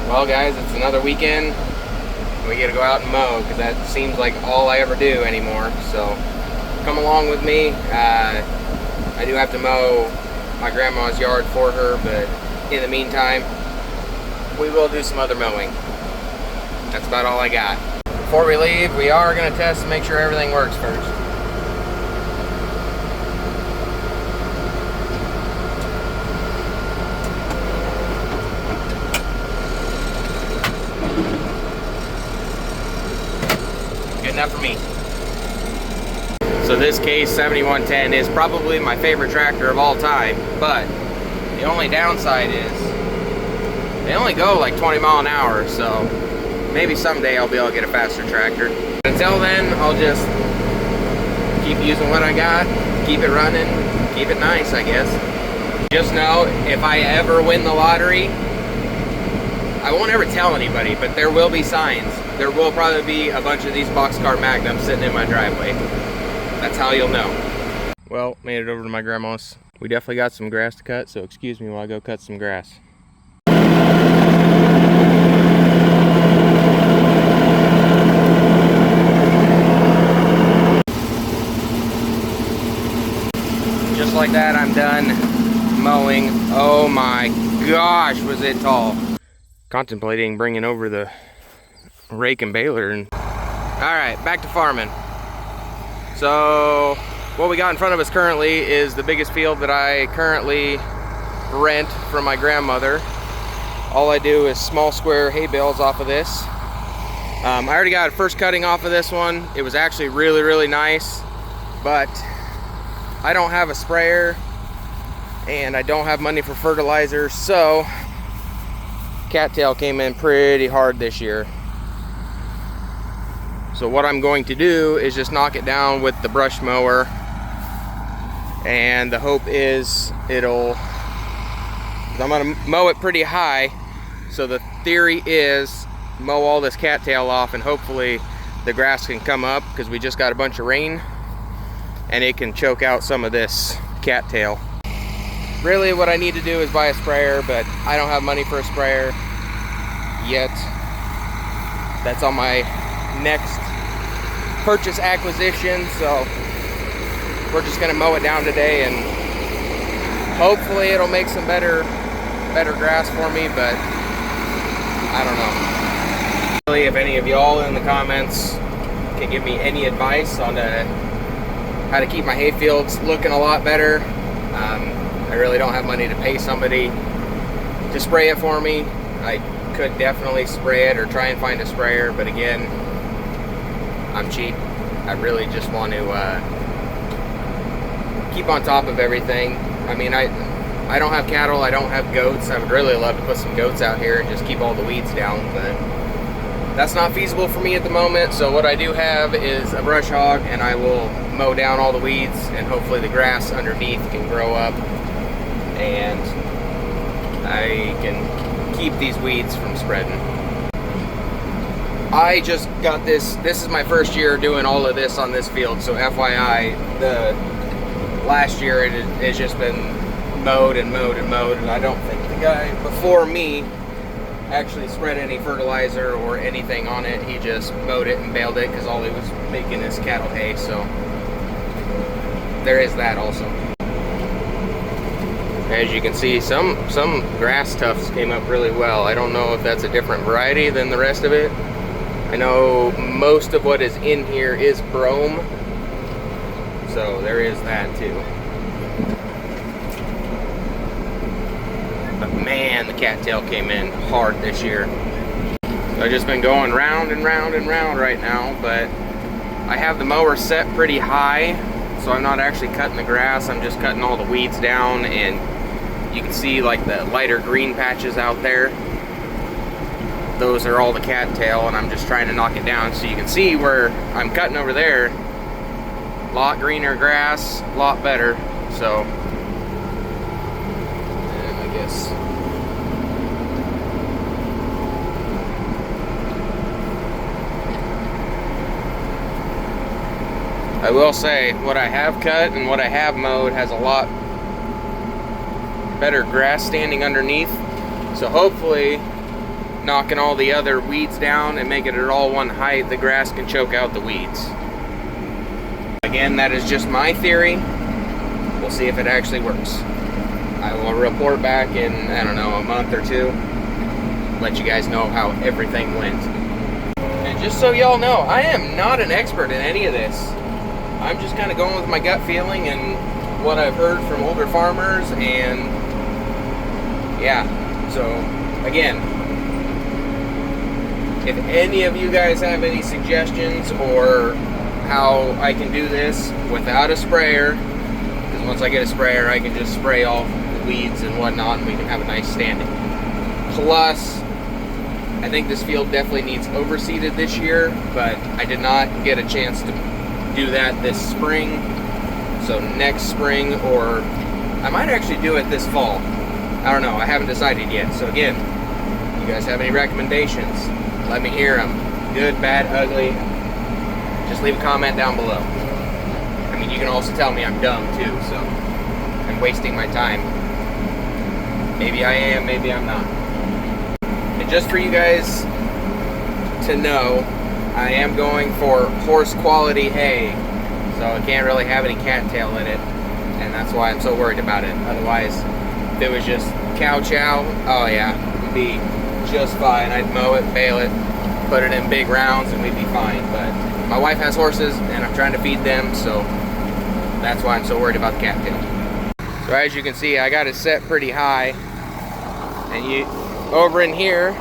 Well guys, it's another weekend. We get to go out and mow because that seems like all I ever do anymore. So come along with me. I do have to mow my grandma's yard for her, but in the meantime, we will do some other mowing. That's about all I got. Before we leave, we are going to test to make sure everything works first. Good enough for me. So this Case 7110 is probably my favorite tractor of all time, but the only downside is they only go like 20 miles an hour, so maybe someday I'll be able to get a faster tractor. Until then, I'll just keep using what I got, keep it running, keep it nice, I guess. Just know, if I ever win the lottery, I won't ever tell anybody, but there will be signs. There will probably be a bunch of these boxcar Magnums sitting in my driveway. That's how you'll know. Well, made it over to my grandma's. We definitely got some grass to cut, so excuse me while I go cut some grass. Just like that, I'm done mowing. Oh my gosh, was it tall. Contemplating bringing over the rake and baler. And alright, back to farming. So what we got in front of us currently is the biggest field that I currently rent from my grandmother. All I do is small square hay bales off of this. I already got a first cutting off of this one. It was actually really nice, but I don't have a sprayer and I don't have money for fertilizer, so cattail came in pretty hard this year. So what I'm going to do is just knock it down with the brush mower, and the hope is I'm gonna mow it pretty high, so the theory is mow all this cattail off and hopefully the grass can come up, because we just got a bunch of rain and it can choke out some of this cattail. Really what I need to do is buy a sprayer, but I don't have money for a sprayer yet. That's on my next purchase acquisition, so we're just gonna mow it down today and hopefully it'll make some better grass for me, but I don't know. Really, if any of y'all in the comments can give me any advice on how to keep my hay fields looking a lot better. I really don't have money to pay somebody to spray it for me. I could definitely spray it or try and find a sprayer, but again, I'm cheap. I really just want to keep on top of everything. I mean, I don't have cattle, I don't have goats. I would really love to put some goats out here and just keep all the weeds down, but that's not feasible for me at the moment. So what I do have is a brush hog, and I will mow down all the weeds, and hopefully the grass underneath can grow up and I can keep these weeds from spreading. I just got this is my first year doing all of this on this field, so FYI, the last year it has just been mowed and mowed and mowed, and I don't think the guy before me actually spread any fertilizer or anything on it. He just mowed it and baled it because all he was making is cattle hay, so there is that also. As you can see, some grass tufts came up really well. I don't know if that's a different variety than the rest of it. I know most of what is in here is brome, so there is that too. But man, the cattail came in hard this year. So I've just been going round and round and round right now, but I have the mower set pretty high, so I'm not actually cutting the grass, I'm just cutting all the weeds down, and you can see like the lighter green patches out there. Those are all the cattail, and I'm just trying to knock it down. So you can see where I'm cutting over there, a lot greener grass, a lot better. So I guess I will say what I have cut and what I have mowed has a lot better grass standing underneath. So hopefully knocking all the other weeds down and making it all one height, the grass can choke out the weeds. Again, that is just my theory. We'll see if it actually works. I will report back in, I don't know, a month or two. Let you guys know how everything went. And just so y'all know, I am not an expert in any of this. I'm just kind of going with my gut feeling and what I've heard from older farmers, and yeah. So again, if any of you guys have any suggestions or how I can do this without a sprayer, because once I get a sprayer I can just spray all the weeds and whatnot and we can have a nice standing. Plus, I think this field definitely needs overseeded this year, but I did not get a chance to do that this spring. So next spring, or I might actually do it this fall. I don't know, I haven't decided yet. So again, you guys have any recommendations, let me hear them. Good, bad, ugly. Just leave a comment down below. I mean, you can also tell me I'm dumb too, so I'm wasting my time. Maybe I am, maybe I'm not. And just for you guys to know, I am going for horse quality hay, so it can't really have any cattail in it, and that's why I'm so worried about it. Otherwise, if it was just cow chow, oh yeah, we'd be just fine. I'd mow it, bale it, put it in big rounds, and we'd be fine. But my wife has horses, and I'm trying to feed them, so that's why I'm so worried about the cattail. So as you can see, I got it set pretty high, and over in here,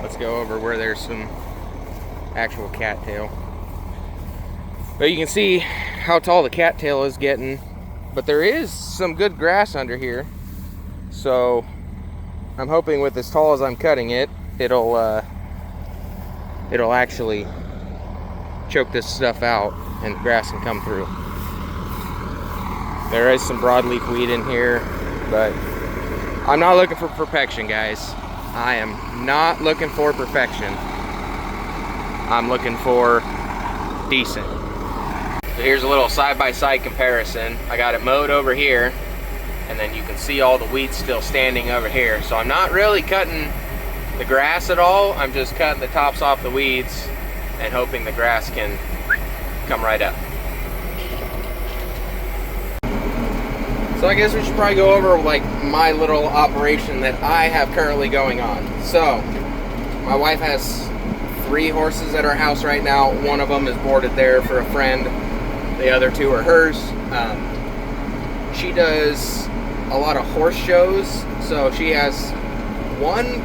let's go over where there's some actual cattail. But you can see how tall the cattail is getting, but there is some good grass under here. So I'm hoping with as tall as I'm cutting it, it'll actually choke this stuff out and the grass can come through. There is some broadleaf weed in here, but I'm not looking for perfection, guys. I am not looking for perfection. I'm looking for decent. So here's a little side-by-side comparison. I got it mowed over here, and then you can see all the weeds still standing over here. So I'm not really cutting the grass at all. I'm just cutting the tops off the weeds and hoping the grass can come right up. So I guess we should probably go over like my little operation that I have currently going on. So my wife has 3 horses at our house right now. One of them is boarded there for a friend. The other 2 are hers. She does a lot of horse shows, so she has one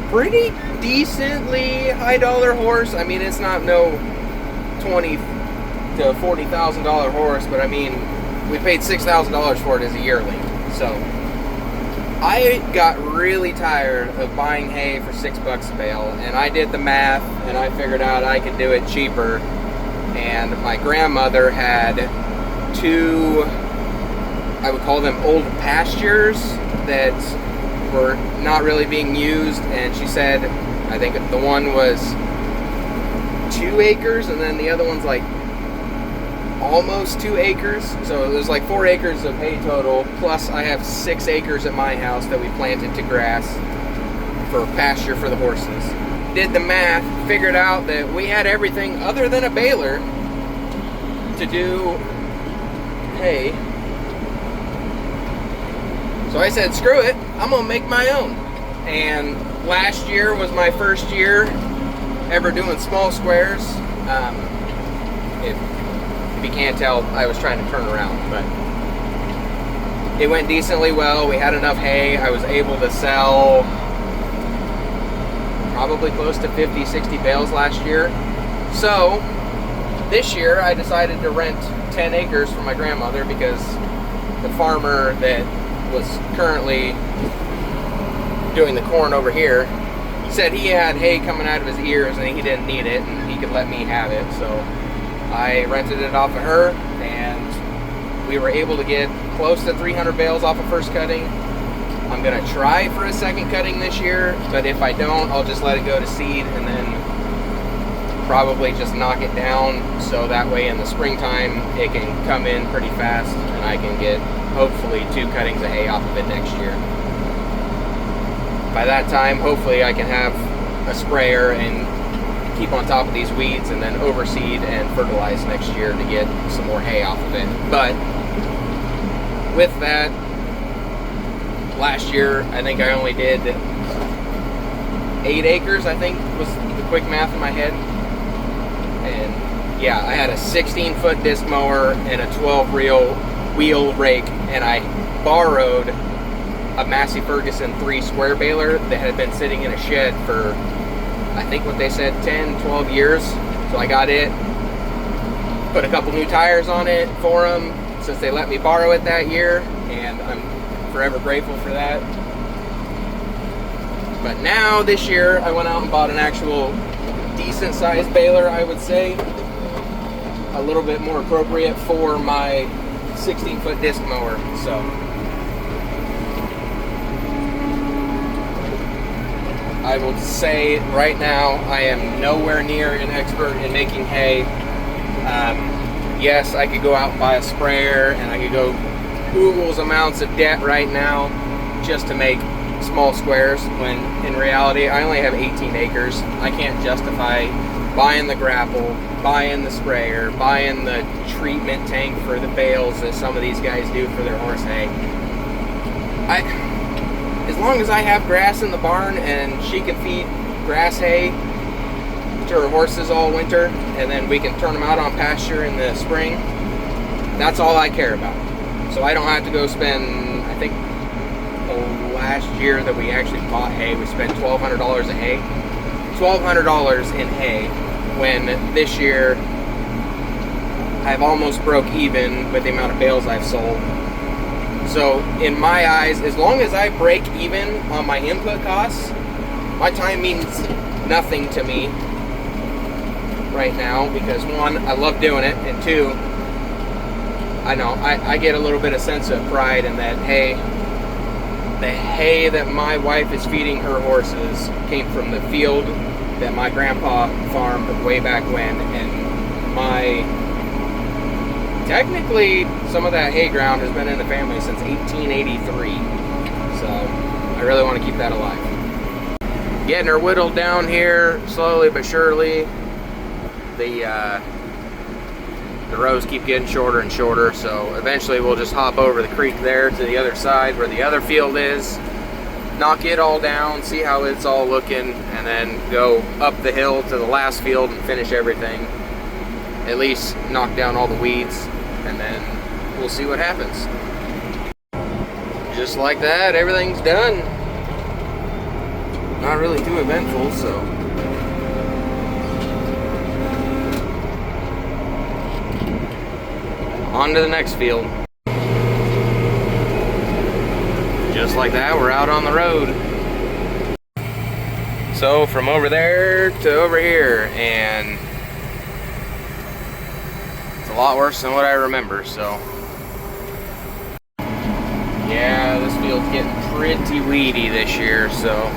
pretty decently high dollar horse. I mean, it's not no $20,000 to $40,000 horse, but I mean, we paid $6,000 for it as a yearling. So I got really tired of buying hay for $6 a bale, and I did the math and I figured out I could do it cheaper. And my grandmother had 2, I would call them old pastures that were not really being used, and she said, I think the one was 2 acres and then the other one's like almost 2 acres, so there's like 4 acres of hay total, plus I have 6 acres at my house that we planted to grass for pasture for the horses. Did the math, figured out that we had everything other than a baler to do hay. So I said, screw it, I'm gonna make my own. And last year was my first year ever doing small squares. If you can't tell, I was trying to turn around, but it went decently well. We had enough hay. I was able to sell probably close to 50, 60 bales last year. So this year I decided to rent 10 acres from my grandmother because the farmer that was currently doing the corn over here said he had hay coming out of his ears and he didn't need it and he could let me have it. So I rented it off of her, and we were able to get close to 300 bales off of first cutting. I'm gonna try for a second cutting this year, but if I don't, I'll just let it go to seed and then probably just knock it down, so that way in the springtime it can come in pretty fast and I can get hopefully 2 cuttings of hay off of it next year. by that time, hopefully I can have a sprayer and keep on top of these weeds and then overseed and fertilize next year to get some more hay off of it. But with that, last year I think I only did 8 acres, I think was the quick math in my head. And yeah, I had a 16-foot disc mower and a 12-reel wheel rake, and I borrowed a Massey Ferguson 3 square baler that had been sitting in a shed for, I think what they said, 10, 12 years. So I got it, put a couple new tires on it for them since they let me borrow it that year, and I'm forever grateful for that. But now this year I went out and bought an actual decent sized baler, I would say, a little bit more appropriate for my 16-foot disc mower. So I will say right now, I am nowhere near an expert in making hay. Yes, I could go out and buy a sprayer, and I could go oodles amounts of debt right now just to make small squares, when in reality I only have 18 acres. I can't justify buying the grapple, buying the sprayer, buying the treatment tank for the bales that some of these guys do for their horse hay. As long as I have grass in the barn and she can feed grass hay to her horses all winter, and then we can turn them out on pasture in the spring, that's all I care about. So I don't have to go spend, I think last year that we actually bought hay, we spent $1,200 a hay. $1,200 in hay, when this year I've almost broke even with the amount of bales I've sold. So in my eyes, as long as I break even on my input costs, my time means nothing to me right now, because one, I love doing it, and two, I know I get a little bit of sense of pride in that, hey, the hay that my wife is feeding her horses came from the field that my grandpa farmed way back when, and technically some of that hay ground has been in the family since 1883, so I really want to keep that alive. Getting her whittled down here slowly but surely. The rows keep getting shorter and shorter, so eventually we'll just hop over the creek there to the other side where the other field is, knock it all down, see how it's all looking, and then go up the hill to the last field and finish everything. At least knock down all the weeds, and then we'll see what happens. Just like that, everything's done. Not really too eventful, so on to the next field. Just like that, we're out on the road. So from over there to over here, and it's a lot worse than what I remember, so yeah, this field's getting pretty weedy this year, so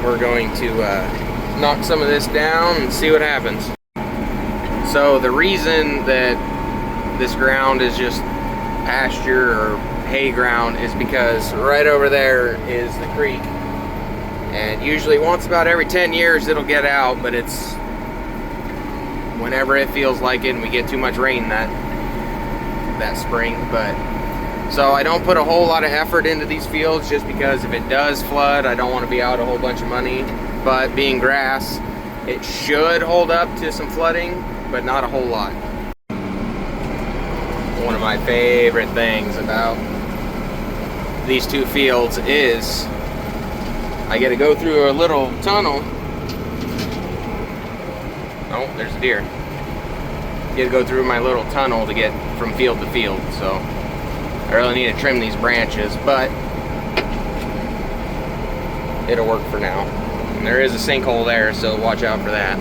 we're going to knock some of this down and see what happens. So the reason that this ground is just pasture or hay ground is because right over there is the creek, and usually once about every 10 years it'll get out, but it's whenever it feels like it, and we get too much rain that spring. But so I don't put a whole lot of effort into these fields, just because if it does flood, I don't want to be out a whole bunch of money. But being grass, it should hold up to some flooding, but not a whole lot. One of my favorite things about these two fields is I get to go through a little tunnel. Oh, there's a deer. Get to go through my little tunnel to get from field to field, so I really need to trim these branches, but it'll work for now. And there is a sinkhole there, so watch out for that.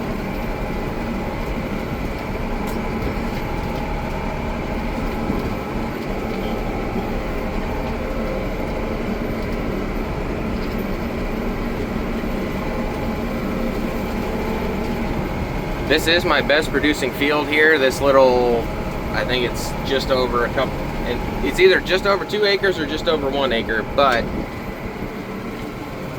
This is my best producing field here. This little, I think it's just over a couple, and it's either just over 2 acres or just over 1 acre, but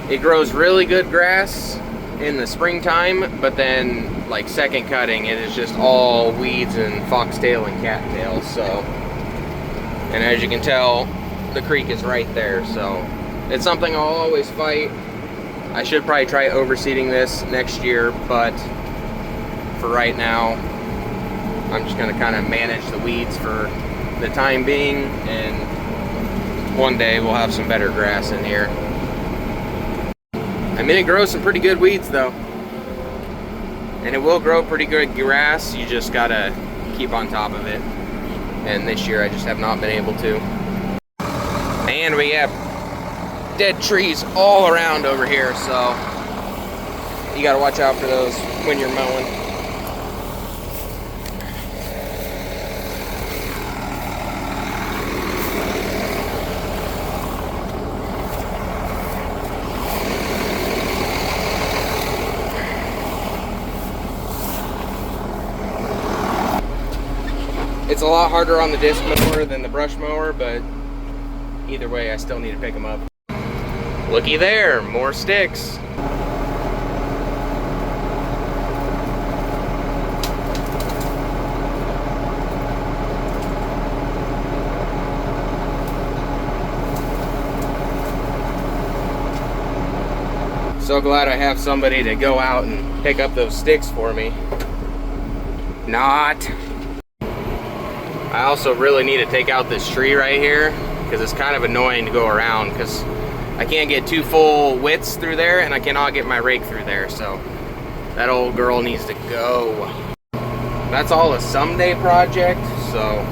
it grows really good grass in the springtime, but then like second cutting, it is just all weeds and foxtail and cattail. So, and as you can tell, the creek is right there, so it's something I'll always fight. I should probably try overseeding this next year, but for right now, I'm just gonna kind of manage the weeds for the time being, and one day we'll have some better grass in here. I mean, it grows some pretty good weeds though, and it will grow pretty good grass. You just gotta keep on top of it, and this year I just have not been able to. And we have dead trees all around over here, so you gotta watch out for those when you're mowing. It's a lot harder on the disc mower than the brush mower, but either way, I still need to pick them up. Looky there, more sticks. So glad I have somebody to go out and pick up those sticks for me. Not. I also really need to take out this tree right here because it's kind of annoying to go around because I can't get two full widths through there and I cannot get my rake through there, so that old girl needs to go. That's all a someday project, so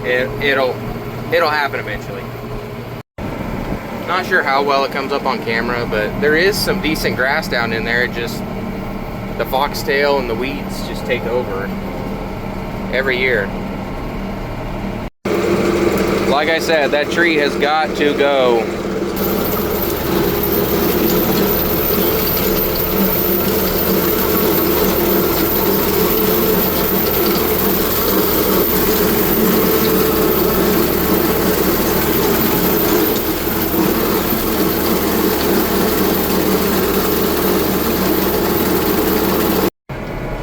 it'll happen eventually. Not sure how well it comes up on camera, but there is some decent grass down in there. It just, the foxtail and the weeds just take over every year. Like I said, that tree has got to go.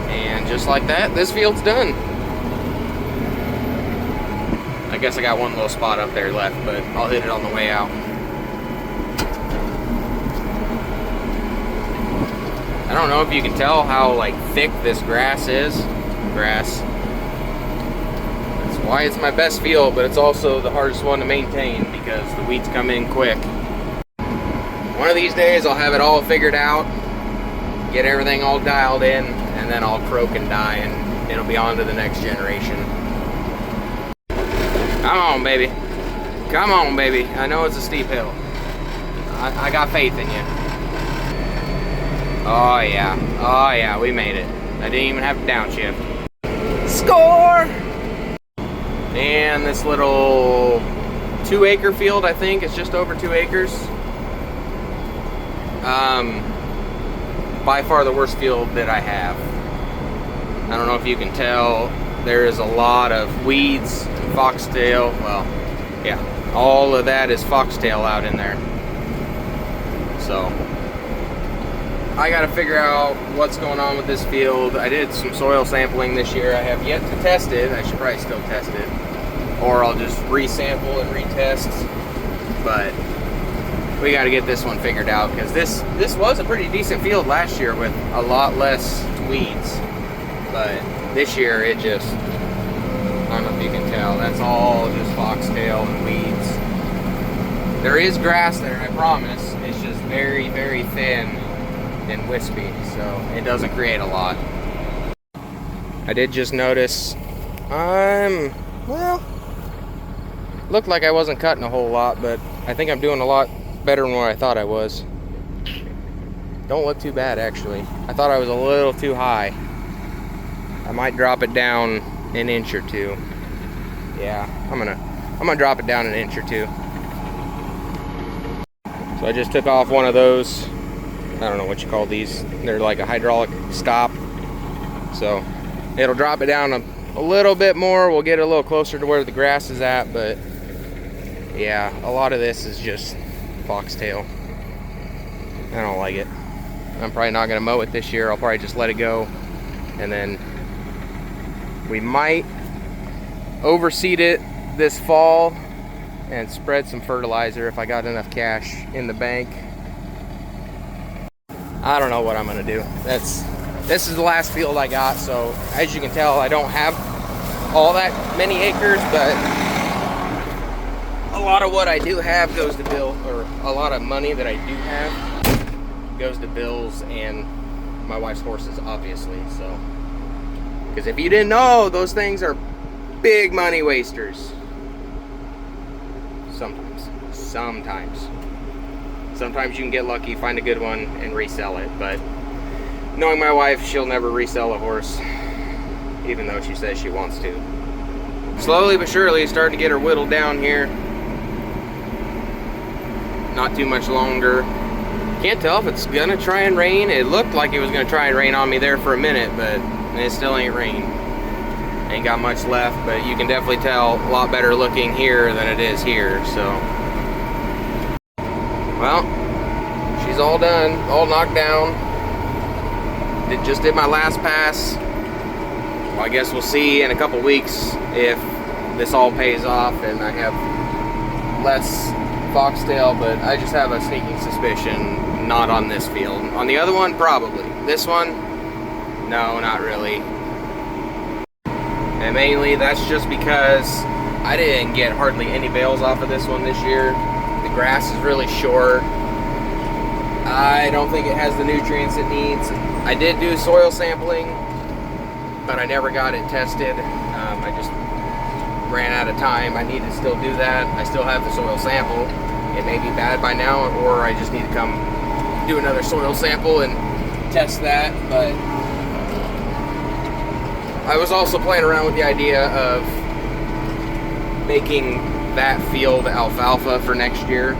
And just like that, this field's done. I guess I got one little spot up there left, but I'll hit it on the way out. I don't know if you can tell how like thick this grass is. That's why it's my best field, but it's also the hardest one to maintain because the weeds come in quick. One of these days I'll have it all figured out, get everything all dialed in, and then I'll croak and die and it'll be on to the next generation. Come on, baby. Come on, baby. I know it's a steep hill. I got faith in you. Oh, yeah. Oh, yeah. We made it. I didn't even have to downshift. Score! And this little 2-acre field, I think. It's just over 2 acres. By far the worst field that I have. I don't know if you can tell. There is a lot of weeds, foxtail. Well, yeah, all of that is foxtail out in there. So I got to figure out what's going on with this field. I did some soil sampling this year. I have yet to test it. I should probably still test it, or I'll just resample and retest. But we got to get this one figured out because this was a pretty decent field last year with a lot less weeds. But this year it just, I don't know if you can tell, that's all just foxtail and weeds. There is grass there, I promise. It's just very, very thin and wispy, so it doesn't create a lot. I did just notice well, looked like I wasn't cutting a whole lot, but I think I'm doing a lot better than what I thought I was. Don't look too bad, actually. I thought I was a little too high. I might drop it down an inch or two. Yeah, I'm gonna drop it down an inch or two. So I just took off one of those, I don't know what you call these. They're like a hydraulic stop. So it'll drop it down a little bit more. We'll get a little closer to where the grass is at, but yeah, a lot of this is just foxtail. I don't like it. I'm probably not gonna mow it this year. I'll probably just let it go, and then we might overseed it this fall and spread some fertilizer if I got enough cash in the bank. I don't know what I'm gonna do. This is the last field I got, so as you can tell, I don't have all that many acres, but a lot of what I do have goes to Bill, or a lot of money that I do have goes to bills and my wife's horses, obviously. So, because if you didn't know, those things are big money wasters. Sometimes you can get lucky, find a good one, and resell it. But knowing my wife, she'll never resell a horse, even though she says she wants to. Slowly but surely, starting to get her whittled down here. Not too much longer. Can't tell if it's gonna try and rain. It looked like it was gonna try and rain on me there for a minute, but it still ain't rain. Ain't got much left, but you can definitely tell a lot better looking here than it is here, so. Well, she's all done, all knocked down. Just did my last pass. Well, I guess we'll see in a couple weeks if this all pays off and I have less foxtail, but I just have a sneaking suspicion not on this field. On the other one, probably. This one, no, not really. And mainly that's just because I didn't get hardly any bales off of this one this year. The grass is really short. I don't think it has the nutrients it needs. I did do soil sampling, but I never got it tested. I just ran out of time. I need to still do that. I still have the soil sample. It may be bad by now, or I just need to come do another soil sample and test that. But I was also playing around with the idea of making that field alfalfa for next year,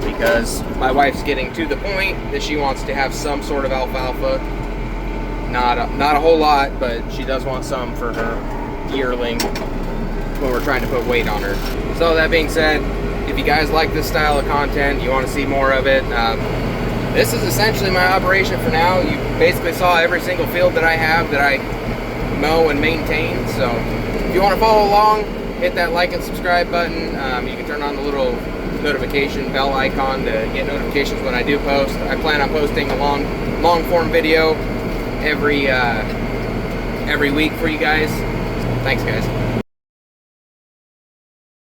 because my wife's getting to the point that she wants to have some sort of alfalfa. Not a whole lot, but she does want some for her yearling when we're trying to put weight on her. So that being said, if you guys like this style of content, you want to see more of it, this is essentially my operation for now. You basically saw every single field that I have that I mow and maintain. So if you want to follow along, hit that like and subscribe button. You can turn on the little notification bell icon to get notifications when I do post. I plan on posting a long form video every week for you guys. Thanks, guys.